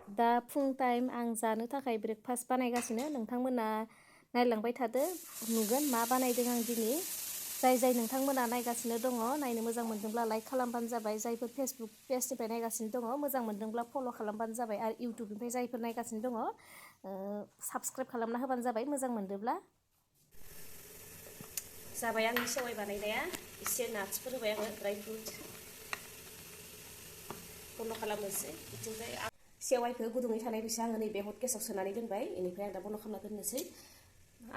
दा फुं टाइम आं जानो थाखाय ब्रेकफास्ट बानायगासिनो नोंथांमोना नायलांबाय थादो नुगोन मा बानायदों आं दिनै जाय नोंथांमोना नायगासिनो दङ नायनो मोजां मोनदोंब्ला लाइक खालामबानो जाबाय जायफोर फेसबुक पेजनिफ्राय नायगासिनो दङ मोजां मोनदोंब्ला फल' खालामबानो जाबाय आरो इउटुबनिफ्राय जायफोर नायगासिनो दङ साबस्क्राइब खालामना होबानो जाबाय मोजां मोनदोंब्ला जाबाय आंनि सेवाइ बानायनाया एसे नाट्सफोर होबाय आङो ड्राइ फ्रुट बन्द' खालामनोसै बिथिंजाय सेवाइखौ गुदुङै थानाय बैसो आङो नैबे हट केसाव सोनानै दोनबाय बेनिफ्राय आं दा बन्द' खालामना दोननोसै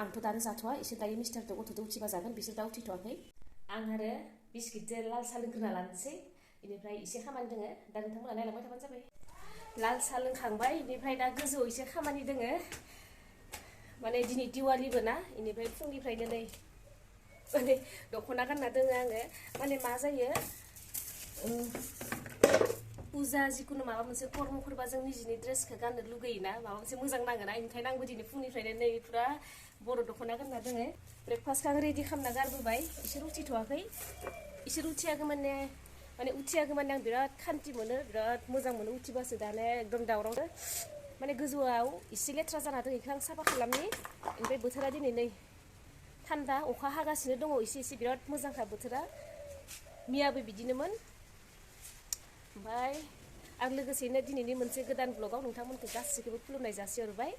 आंथ' दानो जाथ'वा इसोर दायो मिस्टारजों गथ'जों उथिबा जागोन बिसोर दा उथिथ'वाखै आं आरो बिस्किटजों लाल साहा लोंग्रोना लानोसै बेनिफ्राय एसे खामानि दोङो दा नोंथांमोना नायलांबाय थाबानो जाबाय लाल साहा लोंखांबाय बेनिफ्राय दा गोजौआव एसे खामानि दोङो माने दिनै दिवालिबो ना बेनिफ्राय फुंनिफ्रायनो नै माने दख'ना गानना दोङो आङो माने मा जायो फुजा जिखुनु माबा मोनसे कर्मफोरबा जों निजिनि ड्रेसखौ गाननो लुगैयोना माबा मोनसे मोजां नांगोना ओंखायनो आंबो दिनै फुंनिफ्रायनो नै फुरा बर' दख'ना गानना दोङो ब्रेकफास्टखौ आं रेडि खालामना गारबोबाय इसोर उथिथ'वाखै इसोर उथियागौ माने आं बिराद खान्थि मोनो बिराद मोजां मोनो उथिबासो दानो एकदम दावरावनो माने गोजौआव एसे लेथ्रा जाना दं बेखौ आं साफा खालामनि ओमफ्राय बोथोरा दिनै नै थान्दा अखा हागासिनो दङ एसे बिराद मोजांखा बोथोरा मैयाबो बिदिनोमोन ओमफ्राय आं लोगोसेनो दिनैनि मोनसे गोदान ब्लगाव नोंथांमोनखौ गासैखौबो खुलुमनाय जासिहरबाय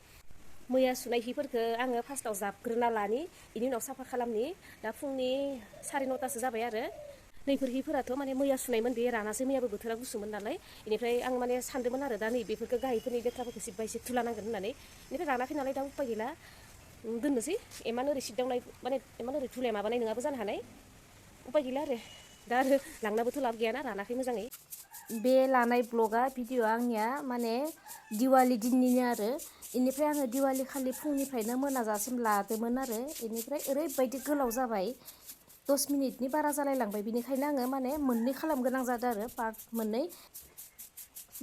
मैया सुनाय हिफोरखौ आङो फार्स्टआव जाबग्रोना लानि बेनि उनाव साफा खालामनि दा फुंनि 9:30 जाबाय आरो नैफोर हिफोराथ' माने मैया सुनायमोन बे रानासो मैयाबो बोथोरा गुसुमोन नालाय बेनिफ्राय आं माने सानदोंमोन आरो दा नै बेफोरखौ गाहायफोरनि लेथ्राफोरखौ सिबबा एसे धुला नांगोन होननानै बेनिफ्राय रानाखै नालाय दा उपाय गैला दोननोसै इमान ओरै सिबदावनाय माने इमान ओरै धुलाया माबानाय नङाबो जानो हानाय उपाय गैला आरो दा आरो लांनाबोथ' लाब गैयाना रानाखै मोजाङै बे लानाय ब्लगा भिडिअ'आ आंनिया माने दिवालि दिननिनो आरो बेनिफ्राय आङो दिवालि खालि फुंनिफ्रायनो मोनाजासिम लादोंमोन आरो बेनिफ्राय ओरैबायदि गोलाव जाबाय 10 मिनिटनि बारा जालायलांबाय बिनिखायनो आङो माने मोननै खालामनो गोनां जादों आरो पार्ट मोननै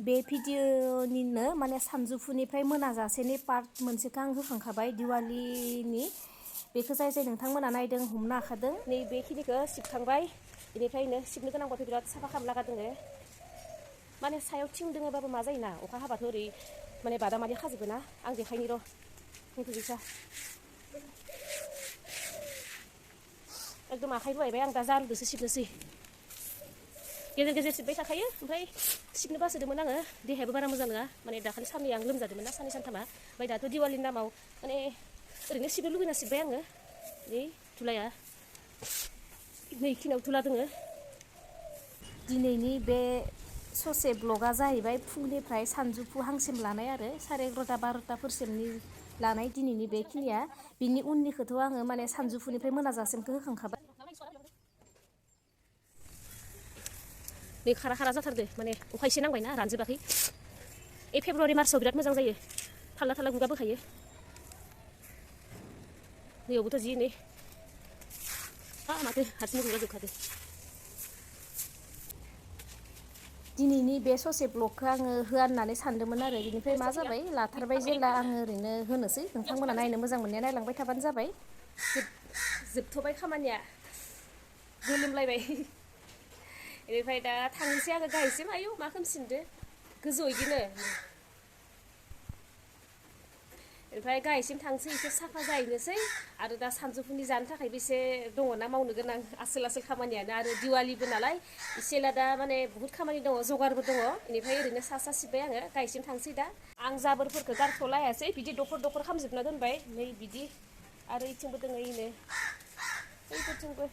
बे भिडिअ'निनो माने सानजौफुनिफ्राय मोनाजासेनि पार्ट मोनसेखौ आं होखांखाबाय दिवालिनि बेखौ जाय नोंथांमोना नायदों हमनो हाखादों नै बेखिनिखौ सिबखांबाय बेनिफ्रायनो सिबनो गोनांबाथ' बिराद साफा खालामनो लागा दोङो माने सायाव थिं दोङोबाबो मा जायोना अखा हाबाथ' ओरै माने बादामालि खाजोबो ना आं देखायनि र' बुंथ'सैसा एकदम आखाइ रुवायबाय आं दा जारुजोंसो सिबनोसै गेजेर गेजेर सिबबाय थाखायो ओमफ्राय सिबनो बासोदोंमोन आङो देहायाबो बारा मोजां नङा माने दाखालि साननै आं लोमजादोंमोन ना साननै सानथामा ओमफ्राय दाथ' दिवालिनि नामाव माने ओरैनो सिबनो लुगैना सिबबाय आङो नै धुलाया नै खिनियाव धुला दोङो दिनैनि बे ससे ब्लगा जाहैबाय फुंनिफ्राय सानजौफु हांसिम लानाय आरो 11:30 12:00फोरसिमनि लानाय दिनैनि बेखिनिया बिनि उननिखौथ' आङो माने सानजौफुनिफ्राय मोनाजासिमखौ होखांखाबाय नै खारा जाथारदो माने अखा एसे नांबायना रानजोबाखै फेब्रुवारि मार्चआव बिराद मोजां जायो थाल्ला गुगा बोखायो नैयावबोथ' जि नै माथो हारसिंनो गुगाजोबखादो दिनैनि बे ससे ब्लगखौ आङो होआ होननानै सानदोंमोन आरो बिनिफ्राय मा जाबाय लाथारबाय जेला आङो ओरैनो होनोसै नोंथांमोना नायनो मोजां मोननाया नायलांबाय थाबानो जाबाय जोबथ'बाय खामानिया गोलोमलायबाय बेनिफ्राय दा थांनोसै आङो गाहायसिम आयौ मा खोमसिनदो गोजौआव बिदिनो ओमफ्राय गाहायसिम थांसै एसे साफा जाहैनोसै आरो दा सानजौफुनि जानो थाखायबो एसे दङ ना मावनो गोनां आसोल खामानियानो आरो दिवालिबो नालाय एसेला दा माने बुहुत खामानि दङ जगारबो दङ बेनिफ्राय ओरैनो सा सिबबाय आङो गाहायसिम थांसै दा आं जाबोरफोरखौ गारथ'लायासै बिदि दखर खालामजोबना दोनबाय नै बिदि आरो इथिंबो दङ इनो बैफोरथिंबो